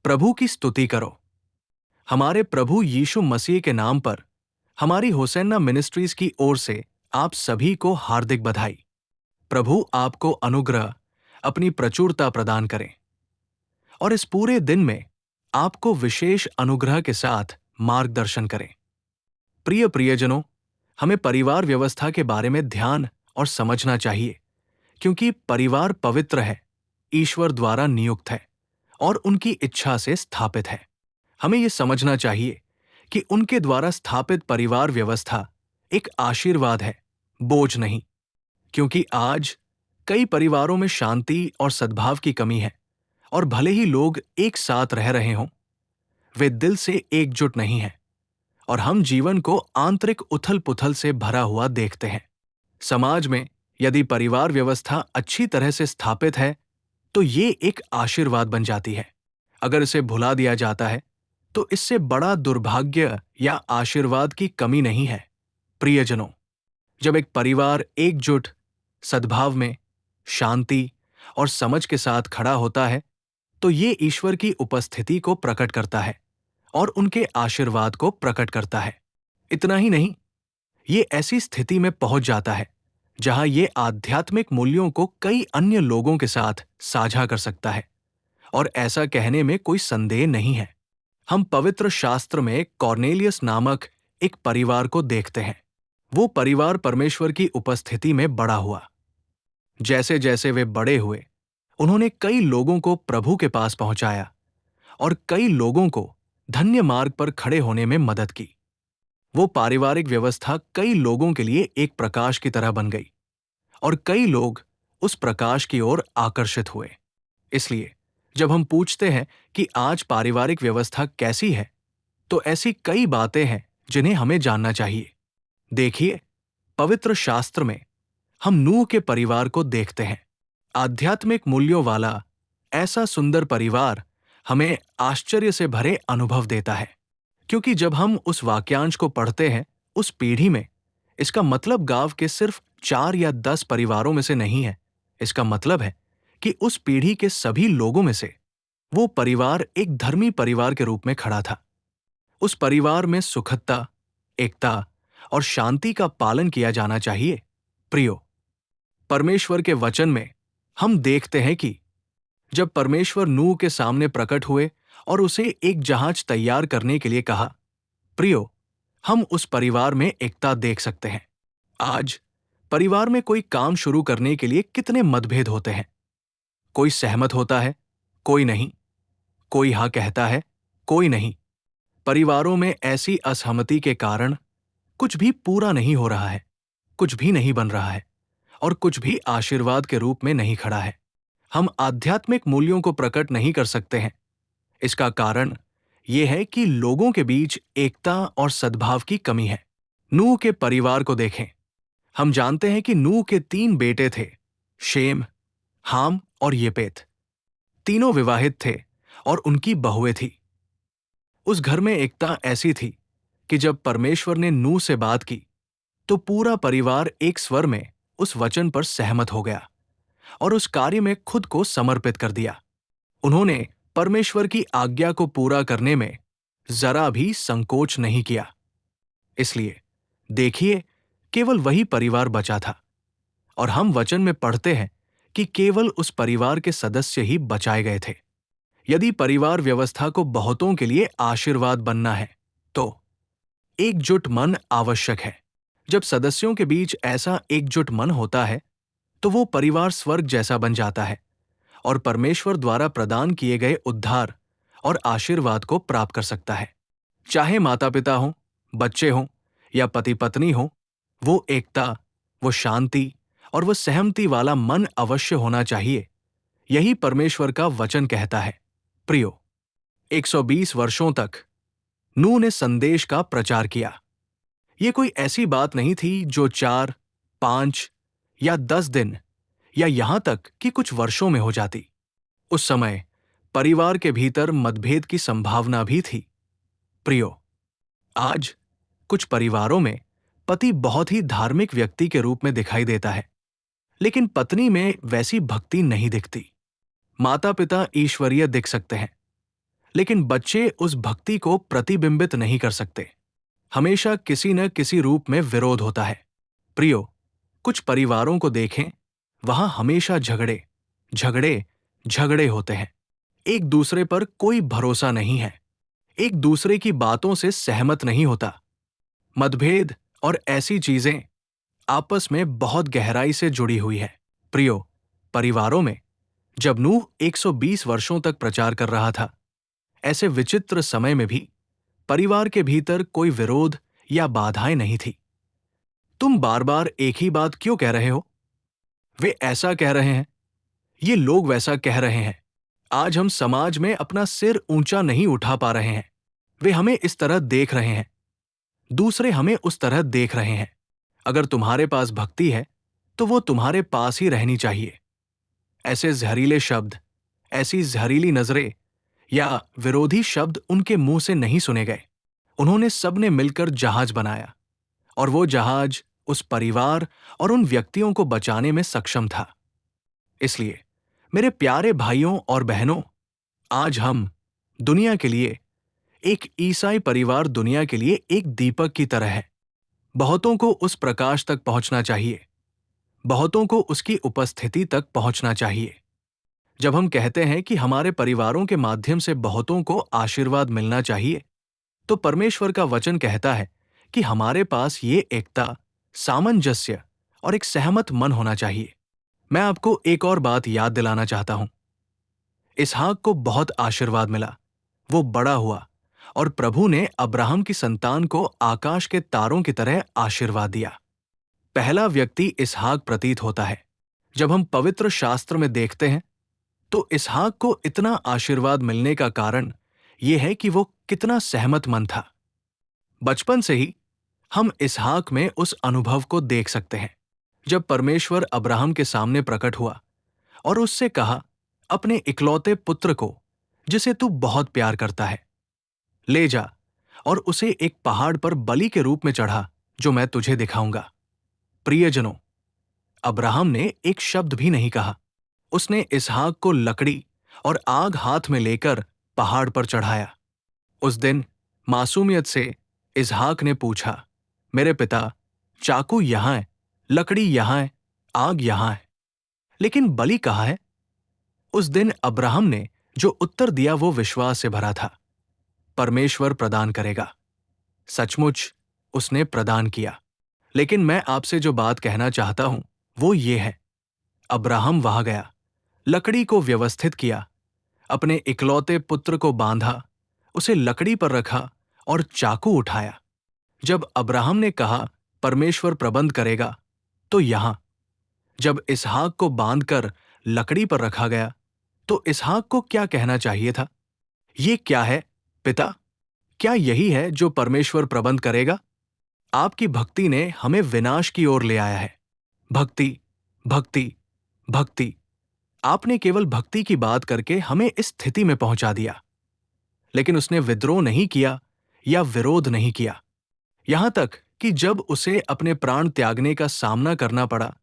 प्रभु की स्तुति करो। हमारे प्रभु यीशु मसीह के नाम पर हमारी होसन्ना मिनिस्ट्रीज की ओर से आप सभी को हार्दिक बधाई। प्रभु आपको अनुग्रह, अपनी प्रचुरता प्रदान करें और इस पूरे दिन में आपको विशेष अनुग्रह के साथ मार्गदर्शन करें। प्रिय प्रियजनों, हमें परिवार व्यवस्था के बारे में ध्यान और समझना चाहिए, क्योंकि परिवार पवित्र है, ईश्वर द्वारा नियुक्त है और उनकी इच्छा से स्थापित है। हमें यह समझना चाहिए कि उनके द्वारा स्थापित परिवार व्यवस्था एक आशीर्वाद है, बोझ नहीं। क्योंकि आज कई परिवारों में शांति और सद्भाव की कमी है और भले ही लोग एक साथ रह रहे हों, वे दिल से एकजुट नहीं हैं और हम जीवन को आंतरिक उथल-पुथल से भरा हुआ देखते हैं। समाज में यदि परिवार व्यवस्था अच्छी तरह से स्थापित है, तो ये एक आशीर्वाद बन जाती है। अगर इसे भुला दिया जाता है, तो इससे बड़ा दुर्भाग्य या आशीर्वाद की कमी नहीं है। प्रियजनों, जब एक परिवार एकजुट, सद्भाव में, शांति और समझ के साथ खड़ा होता है, तो ये ईश्वर की उपस्थिति को प्रकट करता है और उनके आशीर्वाद को प्रकट करता है। इतना ही नहीं, ये ऐसी स्थिति में पहुंच जाता है जहां ये आध्यात्मिक मूल्यों को कई अन्य लोगों के साथ साझा कर सकता है, और ऐसा कहने में कोई संदेह नहीं है। हम पवित्र शास्त्र में कॉर्नेलियस नामक एक परिवार को देखते हैं। वो परिवार परमेश्वर की उपस्थिति में बड़ा हुआ। जैसे जैसे वे बड़े हुए, उन्होंने कई लोगों को प्रभु के पास पहुंचाया और कई लोगों को धन्य मार्ग पर खड़े होने में मदद की। वो पारिवारिक व्यवस्था कई लोगों के लिए एक प्रकाश की तरह बन गई और कई लोग उस प्रकाश की ओर आकर्षित हुए। इसलिए जब हम पूछते हैं कि आज पारिवारिक व्यवस्था कैसी है, तो ऐसी कई बातें हैं जिन्हें हमें जानना चाहिए। देखिए, पवित्र शास्त्र में हम नूह के परिवार को देखते हैं। आध्यात्मिक मूल्यों वाला ऐसा सुंदर परिवार हमें आश्चर्य से भरे अनुभव देता है, क्योंकि जब हम उस वाक्यांश को पढ़ते हैं, उस पीढ़ी में, इसका मतलब गांव के सिर्फ 4 या 10 परिवारों में से नहीं है। इसका मतलब है कि उस पीढ़ी के सभी लोगों में से वो परिवार एक धर्मी परिवार के रूप में खड़ा था। उस परिवार में सुखदता, एकता और शांति का पालन किया जाना चाहिए। प्रियो, परमेश्वर के वचन में हम देखते हैं कि जब परमेश्वर नूह के सामने प्रकट हुए और उसे एक जहाज तैयार करने के लिए कहा, प्रियो, हम उस परिवार में एकता देख सकते हैं। आज परिवार में कोई काम शुरू करने के लिए कितने मतभेद होते हैं। कोई सहमत होता है, कोई नहीं। कोई हाँ कहता है, कोई नहीं। परिवारों में ऐसी असहमति के कारण कुछ भी पूरा नहीं हो रहा है, कुछ भी नहीं बन रहा है और कुछ भी आशीर्वाद के रूप में नहीं खड़ा है। हम आध्यात्मिक मूल्यों को प्रकट नहीं कर सकते हैं। इसका कारण यह है कि लोगों के बीच एकता और सद्भाव की कमी है। नूह के परिवार को देखें। हम जानते हैं कि नूह के 3 बेटे थे, शेम, हाम और येपेत। तीनों विवाहित थे और उनकी बहुएं थी। उस घर में एकता ऐसी थी कि जब परमेश्वर ने नूह से बात की, तो पूरा परिवार एक स्वर में उस वचन पर सहमत हो गया और उस कार्य में खुद को समर्पित कर दिया। उन्होंने परमेश्वर की आज्ञा को पूरा करने में जरा भी संकोच नहीं किया। इसलिए देखिए, केवल वही परिवार बचा था और हम वचन में पढ़ते हैं कि केवल उस परिवार के सदस्य ही बचाए गए थे। यदि परिवार व्यवस्था को बहुतों के लिए आशीर्वाद बनना है, तो एकजुट मन आवश्यक है। जब सदस्यों के बीच ऐसा एकजुट मन होता है, तो वो परिवार स्वर्ग जैसा बन जाता है और परमेश्वर द्वारा प्रदान किए गए उद्धार और आशीर्वाद को प्राप्त कर सकता है। चाहे माता-पिता हों, बच्चे हों या पति-पत्नी हों, वो एकता, वो शांति और वो सहमति वाला मन अवश्य होना चाहिए। यही परमेश्वर का वचन कहता है। प्रियो, 120 वर्षों तक नूह ने संदेश का प्रचार किया। ये कोई ऐसी बात नहीं थी जो 4, 5 या 10 दिन या यहां तक कि कुछ वर्षों में हो जाती। उस समय परिवार के भीतर मतभेद की संभावना भी थी। प्रियो, आज कुछ परिवारों में पति बहुत ही धार्मिक व्यक्ति के रूप में दिखाई देता है, लेकिन पत्नी में वैसी भक्ति नहीं दिखती। माता-पिता ईश्वरीय दिख सकते हैं, लेकिन बच्चे उस भक्ति को प्रतिबिंबित नहीं कर सकते। हमेशा किसी न किसी रूप में विरोध होता है। प्रियो, कुछ परिवारों को देखें, वहां हमेशा झगड़े झगड़े झगड़े होते हैं। एक दूसरे पर कोई भरोसा नहीं है, एक दूसरे की बातों से सहमत नहीं होता। मतभेद और ऐसी चीजें आपस में बहुत गहराई से जुड़ी हुई है। प्रियो, परिवारों में जब नूह 120 वर्षों तक प्रचार कर रहा था, ऐसे विचित्र समय में भी परिवार के भीतर कोई विरोध या बाधाएं नहीं थी। तुम बार बार एक ही बात क्यों कह रहे हो? वे ऐसा कह रहे हैं, ये लोग वैसा कह रहे हैं। आज हम समाज में अपना सिर ऊंचा नहीं उठा पा रहे हैं। वे हमें इस तरह देख रहे हैं, दूसरे हमें उस तरह देख रहे हैं। अगर तुम्हारे पास भक्ति है तो वो तुम्हारे पास ही रहनी चाहिए। ऐसे जहरीले शब्द, ऐसी जहरीली नजरें या विरोधी शब्द उनके मुंह से नहीं सुने गए। उन्होंने सबने मिलकर जहाज बनाया और वो जहाज उस परिवार और उन व्यक्तियों को बचाने में सक्षम था। इसलिए मेरे प्यारे भाइयों और बहनों, आज हम दुनिया के लिए, एक ईसाई परिवार दुनिया के लिए एक दीपक की तरह है। बहुतों को उस प्रकाश तक पहुंचना चाहिए, बहुतों को उसकी उपस्थिति तक पहुंचना चाहिए। जब हम कहते हैं कि हमारे परिवारों के माध्यम से बहुतों को आशीर्वाद मिलना चाहिए, तो परमेश्वर का वचन कहता है कि हमारे पास ये एकता, सामंजस्य और एक सहमत मन होना चाहिए। मैं आपको एक और बात याद दिलाना चाहता हूं। इसहाक को बहुत आशीर्वाद मिला, वो बड़ा हुआ और प्रभु ने अब्राहम की संतान को आकाश के तारों की तरह आशीर्वाद दिया। पहला व्यक्ति इसहाक प्रतीत होता है। जब हम पवित्र शास्त्र में देखते हैं तो इसहाक को इतना आशीर्वाद मिलने का कारण यह है कि वो कितना सहमत मन था। बचपन से ही हम इसहाक में उस अनुभव को देख सकते हैं। जब परमेश्वर अब्राहम के सामने प्रकट हुआ और उससे कहा, अपने इकलौते पुत्र को, जिसे तू बहुत प्यार करता है, ले जा और उसे एक पहाड़ पर बलि के रूप में चढ़ा, जो मैं तुझे दिखाऊंगा। प्रियजनों, अब्राहम ने एक शब्द भी नहीं कहा। उसने इसहाक को लकड़ी और आग हाथ में लेकर पहाड़ पर चढ़ाया। उस दिन मासूमियत से इसहाक ने पूछा, मेरे पिता, चाकू यहां है, लकड़ी यहां है, आग यहां है, लेकिन बलि कहाँ है? उस दिन अब्राहम ने जो उत्तर दिया वो विश्वास से भरा था। परमेश्वर प्रदान करेगा। सचमुच उसने प्रदान किया। लेकिन मैं आपसे जो बात कहना चाहता हूं वो ये है, अब्राहम वहां गया, लकड़ी को व्यवस्थित किया, अपने इकलौते पुत्र को बांधा, उसे लकड़ी पर रखा और चाकू उठाया। जब अब्राहम ने कहा परमेश्वर प्रबंध करेगा, तो यहां जब इसहाक को बांधकर लकड़ी पर रखा गया, तो इसहाक को क्या कहना चाहिए था? ये क्या है पिता? क्या यही है जो परमेश्वर प्रबंध करेगा? आपकी भक्ति ने हमें विनाश की ओर ले आया है। भक्ति, भक्ति, भक्ति। आपने केवल भक्ति की बात करके हमें इस स्थिति में पहुंचा दिया। लेकिन उसने विद्रोह नहीं किया या विरोध नहीं किया। यहां तक कि जब उसे अपने प्राण त्यागने का सामना करना पड़ा,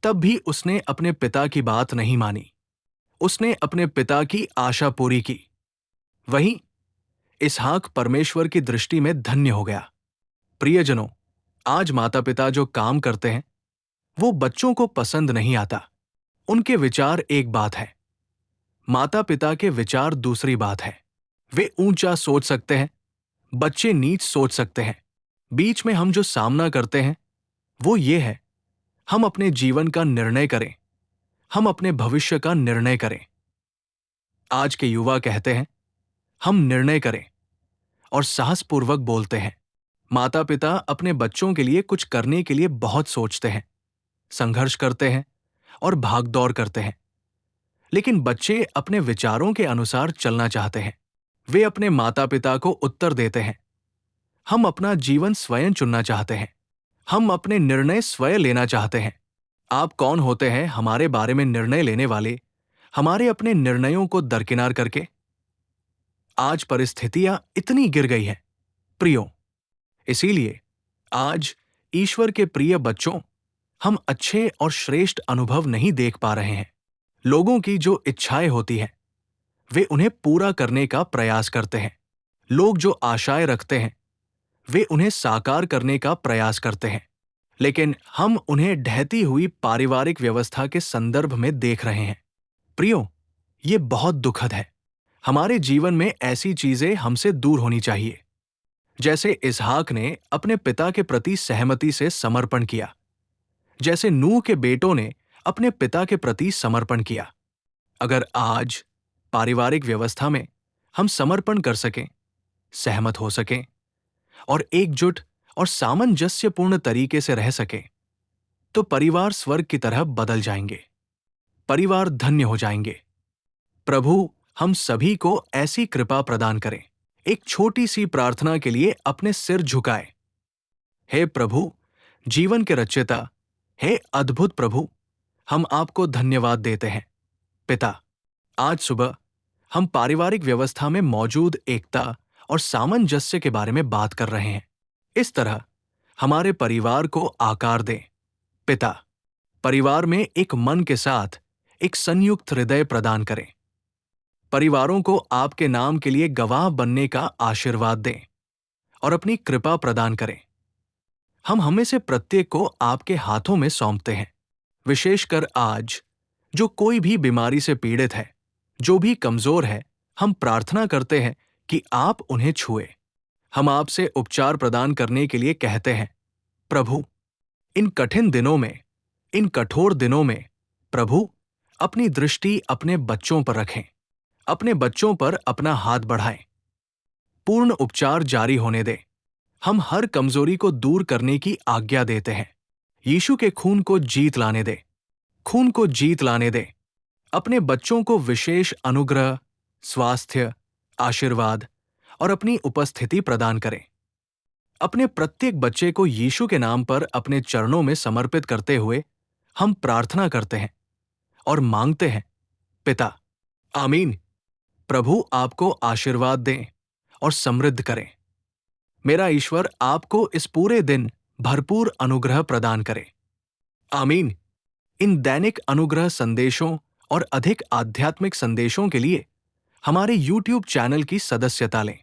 तब भी उसने अपने पिता की बात नहीं मानी। उसने अपने पिता की आशा पूरी की। वहीं इसहाक परमेश्वर की दृष्टि में धन्य हो गया। प्रियजनों, आज माता पिता जो काम करते हैं वो बच्चों को पसंद नहीं आता। उनके विचार एक बात है, माता पिता के विचार दूसरी बात है। वे ऊंचा सोच सकते हैं, बच्चे नीच सोच सकते हैं। बीच में हम जो सामना करते हैं वो ये है, हम अपने जीवन का निर्णय करें, हम अपने भविष्य का निर्णय करें। आज के युवा कहते हैं हम निर्णय करें और साहसपूर्वक बोलते हैं। माता पिता अपने बच्चों के लिए कुछ करने के लिए बहुत सोचते हैं, संघर्ष करते हैं और भागदौड़ करते हैं। लेकिन बच्चे अपने विचारों के अनुसार चलना चाहते हैं। वे अपने माता पिता को उत्तर देते हैं, हम अपना जीवन स्वयं चुनना चाहते हैं, हम अपने निर्णय स्वयं लेना चाहते हैं। आप कौन होते हैं हमारे बारे में निर्णय लेने वाले, हमारे अपने निर्णयों को दरकिनार करके? आज परिस्थितियां इतनी गिर गई हैं प्रियो, इसीलिए आज ईश्वर के प्रिय बच्चों, हम अच्छे और श्रेष्ठ अनुभव नहीं देख पा रहे हैं। लोगों की जो इच्छाएं होती हैं वे उन्हें पूरा करने का प्रयास करते हैं। लोग जो आशाएं रखते हैं वे उन्हें साकार करने का प्रयास करते हैं, लेकिन हम उन्हें ढहती हुई पारिवारिक व्यवस्था के संदर्भ में देख रहे हैं। प्रियो, ये बहुत दुखद है। हमारे जीवन में ऐसी चीजें हमसे दूर होनी चाहिए। जैसे इसहाक ने अपने पिता के प्रति सहमति से समर्पण किया, जैसे नूह के बेटों ने अपने पिता के प्रति समर्पण किया। अगर आज पारिवारिक व्यवस्था में हम समर्पण कर सकें, सहमत हो सकें और एकजुट और सामंजस्यपूर्ण तरीके से रह सकें, तो परिवार स्वर्ग की तरह बदल जाएंगे। परिवार धन्य हो जाएंगे। प्रभु हम सभी को ऐसी कृपा प्रदान करें। एक छोटी सी प्रार्थना के लिए अपने सिर झुकाए। हे प्रभु, जीवन के रचयिता, हे अद्भुत प्रभु, हम आपको धन्यवाद देते हैं। पिता, आज सुबह हम पारिवारिक व्यवस्था में मौजूद एकता और सामंजस्य के बारे में बात कर रहे हैं। इस तरह हमारे परिवार को आकार दें। पिता, परिवार में एक मन के साथ एक संयुक्त हृदय प्रदान करें। परिवारों को आपके नाम के लिए गवाह बनने का आशीर्वाद दें और अपनी कृपा प्रदान करें। हम हमें से प्रत्येक को आपके हाथों में सौंपते हैं। विशेषकर आज जो कोई भी बीमारी से पीड़ित है, जो भी कमजोर है, हम प्रार्थना करते हैं कि आप उन्हें छुए। हम आपसे उपचार प्रदान करने के लिए कहते हैं। प्रभु, इन कठिन दिनों में, इन कठोर दिनों में, प्रभु अपनी दृष्टि अपने बच्चों पर रखें। अपने बच्चों पर अपना हाथ बढ़ाएं। पूर्ण उपचार जारी होने दें। हम हर कमजोरी को दूर करने की आज्ञा देते हैं। यीशु के खून को जीत लाने दें। खून को जीत लाने दें। अपने बच्चों को विशेष अनुग्रह, स्वास्थ्य, आशीर्वाद और अपनी उपस्थिति प्रदान करें। अपने प्रत्येक बच्चे को यीशु के नाम पर अपने चरणों में समर्पित करते हुए हम प्रार्थना करते हैं और मांगते हैं। पिता, आमीन। प्रभु आपको आशीर्वाद दें और समृद्ध करें। मेरा ईश्वर आपको इस पूरे दिन भरपूर अनुग्रह प्रदान करे। आमीन। इन दैनिक अनुग्रह संदेशों और अधिक आध्यात्मिक संदेशों के लिए हमारे YouTube चैनल की सदस्यता लें।